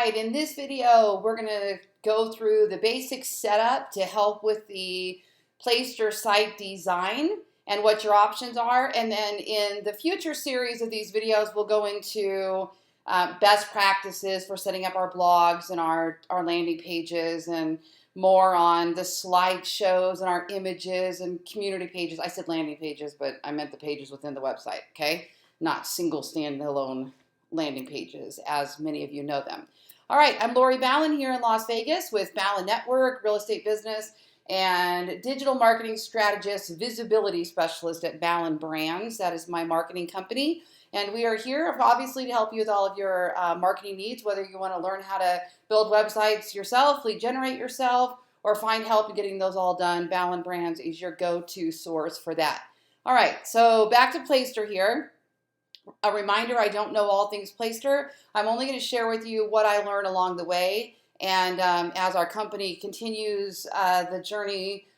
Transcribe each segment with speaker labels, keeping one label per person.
Speaker 1: right, in this video, we're going to go through the basic setup to help with the Placester site design and what your options are. And then in the future series of these videos, we'll go into best practices for setting up our blogs and our landing pages and more on the slideshows and our images and community pages. I said landing pages, but I meant the pages within the website, okay? Not single standalone landing pages, as many of you know them. All right, I'm Lori Ballen here in Las Vegas with Ballen Network, real estate business, and digital marketing strategist, visibility specialist at Ballen Brands. That is my marketing company. And we are here, obviously, to help you with all of your marketing needs, whether you want to learn how to build websites yourself, lead generate yourself, or find help in getting those all done. Ballen Brands is your go-to source for that. All right, so back to Placester here. A reminder, I don't know all things Placester. I'm only going to share with you what I learned along the way. And as our company continues the journey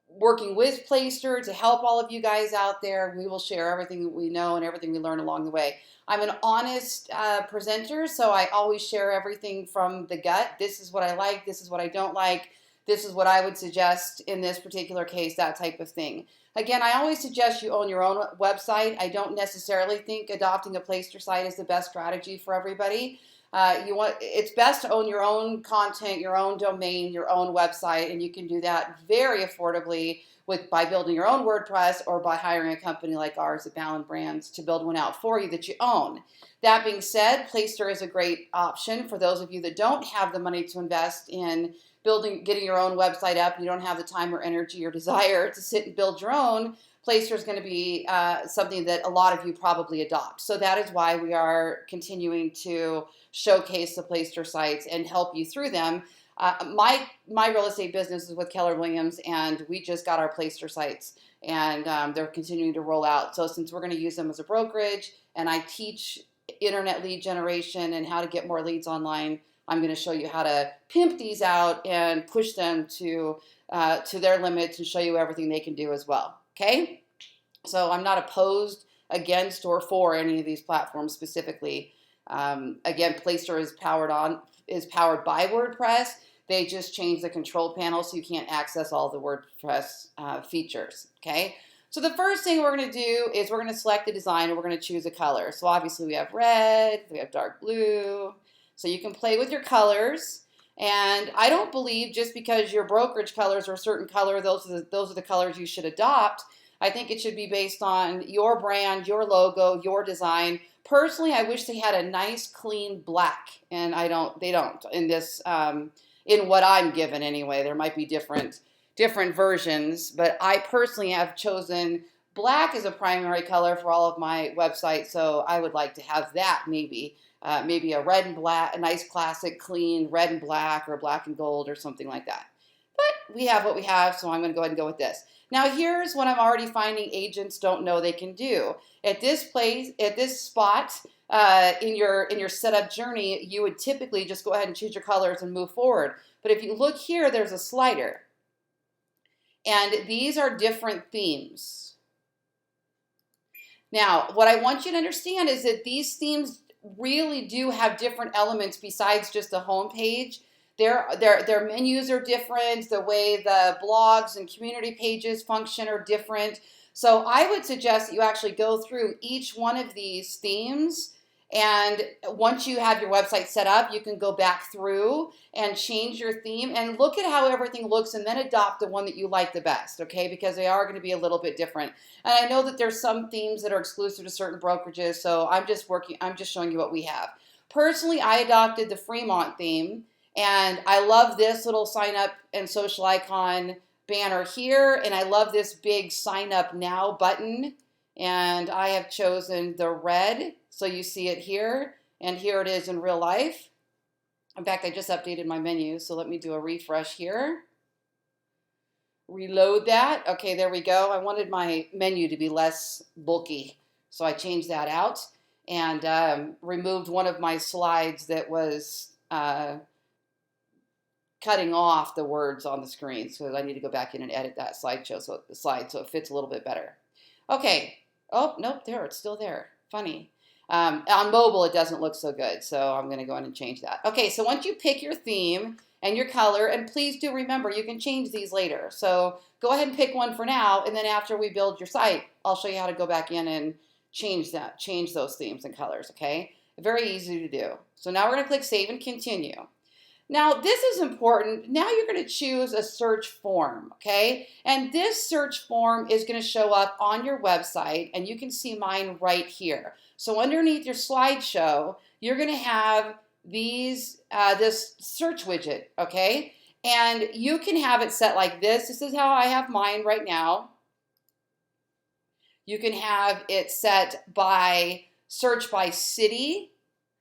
Speaker 1: working with Placester to help all of you guys out there, we will share everything that we know and everything we learn along the way. I'm an honest presenter, so I always share everything from the gut. This is what I like. This is what I don't like. This is what I would suggest in this particular case, that type of thing. Again, I always suggest you own your own website. I don't necessarily think adopting a Placester site is the best strategy for everybody. It's best to own your own content, your own domain, your own website, and you can do that very affordably by building your own WordPress or by hiring a company like ours at Ballen Brands to build one out for you that you own. That being said, Placester is a great option for those of you that don't have the money to invest in getting your own website up. You don't have the time or energy or desire to sit and build your own. Placester is going to be something that a lot of you probably adopt. So that is why we are continuing to showcase the Placester sites and help you through them. My real estate business is with Keller Williams, and we just got our Placester sites, and they're continuing to roll out. So since we're going to use them as a brokerage, and I teach internet lead generation and how to get more leads online, I'm going to show you how to pimp these out and push them to their limits and show you everything they can do as well. Okay? So I'm not opposed, against, or for any of these platforms specifically. Again, Placester is powered by WordPress. They just changed the control panel so you can't access all the WordPress features. Okay? So the first thing we're going to do is we're going to select the design and we're going to choose a color. So obviously we have red, we have dark blue. So you can play with your colors, and I don't believe just because your brokerage colors are a certain color, those are the colors you should adopt. I think it should be based on your brand, your logo, your design. Personally, I wish they had a nice, clean black, and they don't in this, in what I'm given anyway. There might be different versions, but I personally have chosen black as a primary color for all of my websites, so I would like to have that maybe a red and black, a nice classic clean red and black or black and gold or something like that. But we have what we have, so I'm going to go ahead and go with this. Now here's what I'm already finding agents don't know they can do. At this spot in your setup journey, you would typically just go ahead and choose your colors and move forward. But if you look here, there's a slider. And these are different themes. Now, what I want you to understand is that these themes really do have different elements besides just the home page. Their menus are different. The way the blogs and community pages function are different. So I would suggest that you actually go through each one of these themes, and once you have your website set up, you can go back through and change your theme and look at how everything looks and then adopt the one that you like the best, okay? Because they are going to be a little bit different. And I know that there's some themes that are exclusive to certain brokerages, so I'm just showing you what we have. Personally, I adopted the Fremont theme, and I love this little sign up and social icon banner here, and I love this big sign up now button, and I have chosen the red. So you see it here, and here it is in real life. In fact, I just updated my menu, so let me do a refresh here. Reload that. Okay, there we go. I wanted my menu to be less bulky, so I changed that out and removed one of my slides that was cutting off the words on the screen, so I need to go back in and edit that slideshow so it fits a little bit better. Okay. Oh, nope, it's still there. Funny. On mobile, it doesn't look so good, so I'm going to go in and change that. Okay, so once you pick your theme and your color, and please do remember, you can change these later. So go ahead and pick one for now, and then after we build your site, I'll show you how to go back in and change those themes and colors, okay? Very easy to do. So now we're going to click Save and Continue. Now, this is important. Now you're going to choose a search form, okay? And this search form is going to show up on your website, and you can see mine right here. So underneath your slideshow, you're going to have this search widget, okay? And you can have it set like this. This is how I have mine right now. You can have it set by search by city.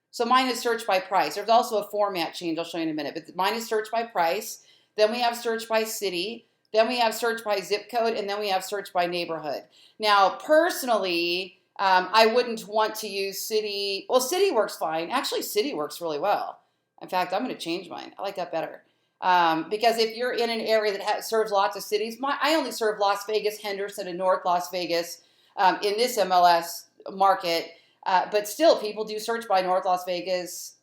Speaker 1: So mine is search by price. There's also a format change I'll show you in a minute, but mine is search by price. Then we have search by city. Then we have search by zip code, and then we have search by neighborhood. Now, personally, I wouldn't want to use city. Well, city works fine. Actually, city works really well. In fact, I'm going to change mine. I like that better. Because if you're in an area that serves lots of cities, I only serve Las Vegas, Henderson, and North Las Vegas in this MLS market. But still, people do search by North Las Vegas,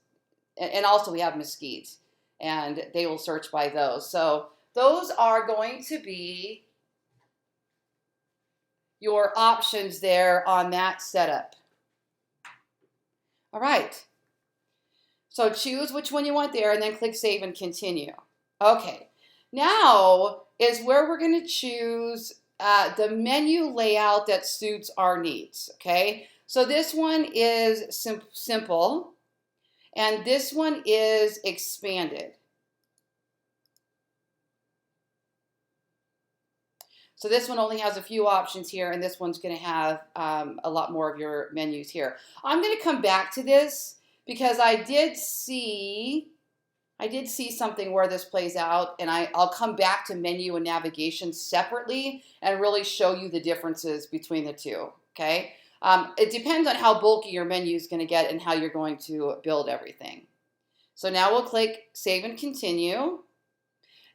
Speaker 1: and also we have Mesquite, and they will search by those. So those are going to be your options there on that setup. All right. So choose which one you want there, and then click Save and Continue. Okay. Now is where we're going to choose the menu layout that suits our needs, okay? So this one is simple, and this one is expanded. So this one only has a few options here, and this one's going to have a lot more of your menus here. I'm going to come back to this because I did see something where this plays out, and I'll come back to menu and navigation separately and really show you the differences between the two, okay? It depends on how bulky your menu is going to get and how you're going to build everything. So now we'll click Save and Continue.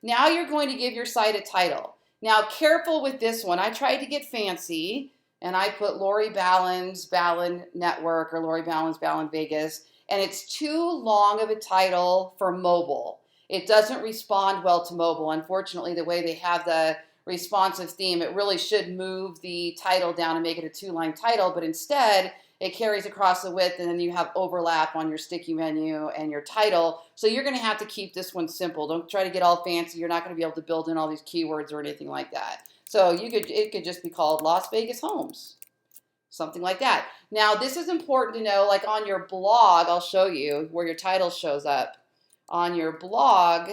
Speaker 1: Now you're going to give your site a title. Now careful with this one. I tried to get fancy, and I put Lori Ballen's Ballen Network or Lori Ballen's Ballen Vegas, and it's too long of a title for mobile. It doesn't respond well to mobile. Unfortunately, the way they have the responsive theme, it really should move the title down and make it a 2-line title, but instead it carries across the width, and then you have overlap on your sticky menu and your title. So you're going to have to keep this one simple. Don't try to get all fancy. You're not going to be able to build in all these keywords or anything like that. So it could just be called Las Vegas Homes, something like that. Now this is important to know, like on your blog, I'll show you where your title shows up. On your blog,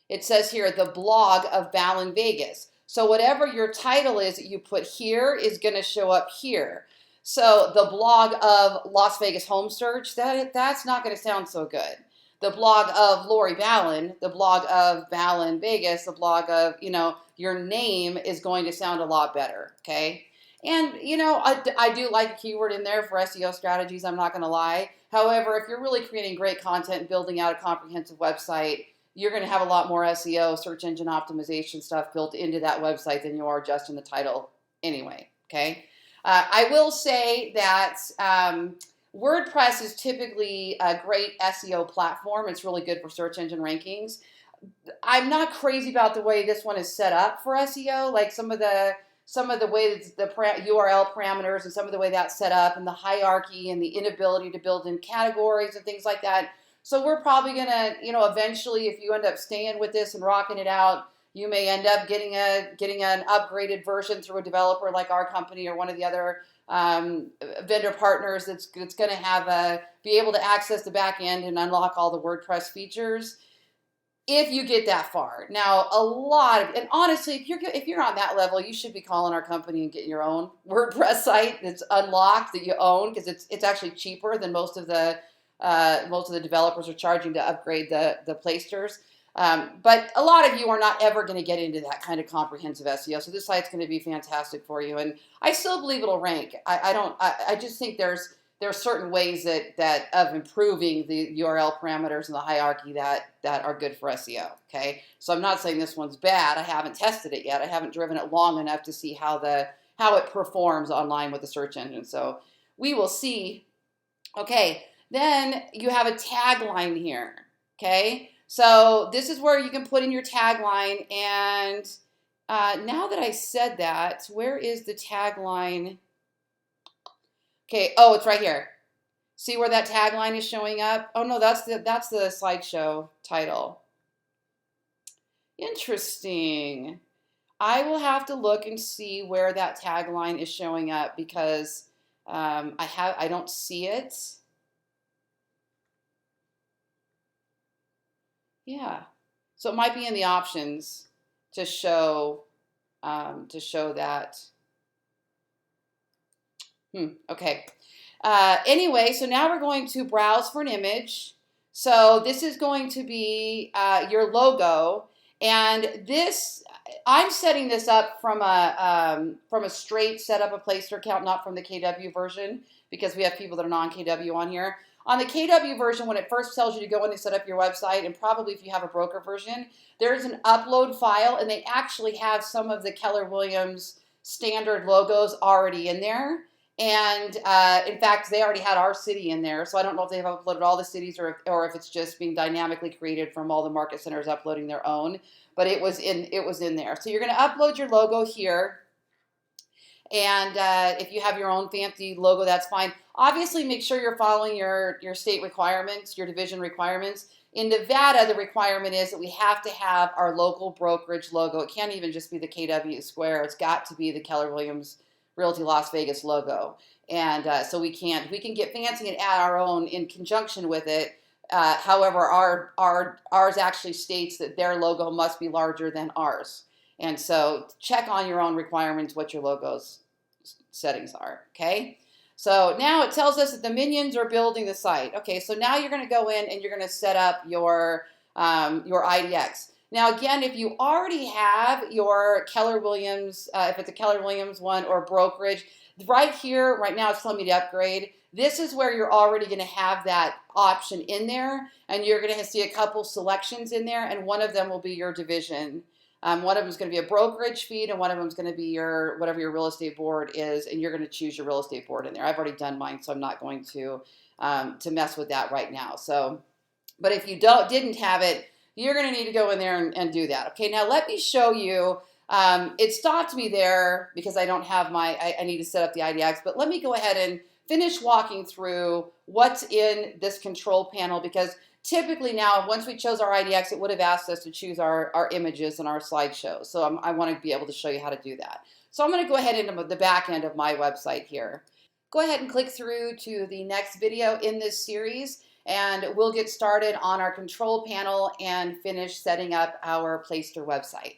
Speaker 1: it says here, the blog of Ballen Vegas. So whatever your title is that you put here is going to show up here. So the blog of Las Vegas Home Search, that's not going to sound so good. The blog of Lori Ballen, the blog of Ballen Vegas, the blog of, your name is going to sound a lot better, okay? And, I do like a keyword in there for SEO strategies, I'm not going to lie. However, if you're really creating great content and building out a comprehensive website, you're going to have a lot more SEO, search engine optimization stuff built into that website than you are just in the title anyway, okay? I will say that WordPress is typically a great SEO platform. It's really good for search engine rankings. I'm not crazy about the way this one is set up for SEO, like some of the way the URL parameters and some of the way that's set up and the hierarchy and the inability to build in categories and things like that. So we're probably going to, eventually, if you end up staying with this and rocking it out, you may end up getting an upgraded version through a developer like our company or one of the other vendor partners that's going to be able to access the back end and unlock all the WordPress features. If you get that far. Now, and honestly, if you're on that level, you should be calling our company and getting your own WordPress site that's unlocked that you own, because it's actually cheaper than most of the developers are charging to upgrade the Placesters. But a lot of you are not ever going to get into that kind of comprehensive SEO. So this site's going to be fantastic for you, and I still believe it'll rank. I just think there's certain ways that of improving the URL parameters and the hierarchy that are good for SEO. Okay, so I'm not saying this one's bad. I haven't tested it yet. I haven't driven it long enough to see how it performs online with the search engine. So we will see. Okay, then you have a tagline here, okay? So this is where you can put in your tagline, and now that I said that, where is the tagline? Okay, oh, it's right here. See where that tagline is showing up? Oh no, that's the slideshow title. Interesting. I will have to look and see where that tagline is showing up because I don't see it. Yeah, so it might be in the options to show that. Okay. Anyway, so now we're going to browse for an image. So this is going to be your logo, and this I'm setting this up from a straight setup a Placester account, not from the KW version, because we have people that are non-KW on here. On the KW version, when it first tells you to go in and set up your website, and probably if you have a broker version, there's an upload file, and they actually have some of the Keller Williams standard logos already in there. And in fact, they already had our city in there, so I don't know if they've uploaded all the cities or if it's just being dynamically created from all the market centers uploading their own. But it was in there. So you're going to upload your logo here, and if you have your own fancy logo, that's fine. Obviously, make sure you're following your state requirements, your division requirements. In Nevada, the requirement is that we have to have our local brokerage logo. It can't even just be the KW square. It's got to be the Keller Williams Realty Las Vegas logo. And so we can get fancy and add our own in conjunction with it. However, ours actually states that their logo must be larger than ours. And so check on your own requirements what your logo's settings are, okay? So now it tells us that the minions are building the site. Okay, so now you're going to go in and you're going to set up your IDX. Now, again, if you already have your Keller Williams, if it's a Keller Williams one or brokerage, right here, right now it's telling me to upgrade. This is where you're already going to have that option in there, and you're going to see a couple selections in there, and one of them will be your division. One of them is going to be a brokerage feed, and one of them is going to be your whatever your real estate board is, and you're going to choose your real estate board in there. I've already done mine, so I'm not going to mess with that right now. So, but if you didn't have it, you're going to need to go in there and do that. Okay, now let me show you. It stopped me there because I don't have I need to set up the IDX, but let me go ahead and finish walking through what's in this control panel, because typically now, once we chose our IDX, it would have asked us to choose our images and our slideshows. So I want to be able to show you how to do that. So I'm going to go ahead into the back end of my website here. Go ahead and click through to the next video in this series, and we'll get started on our control panel and finish setting up our Placester website.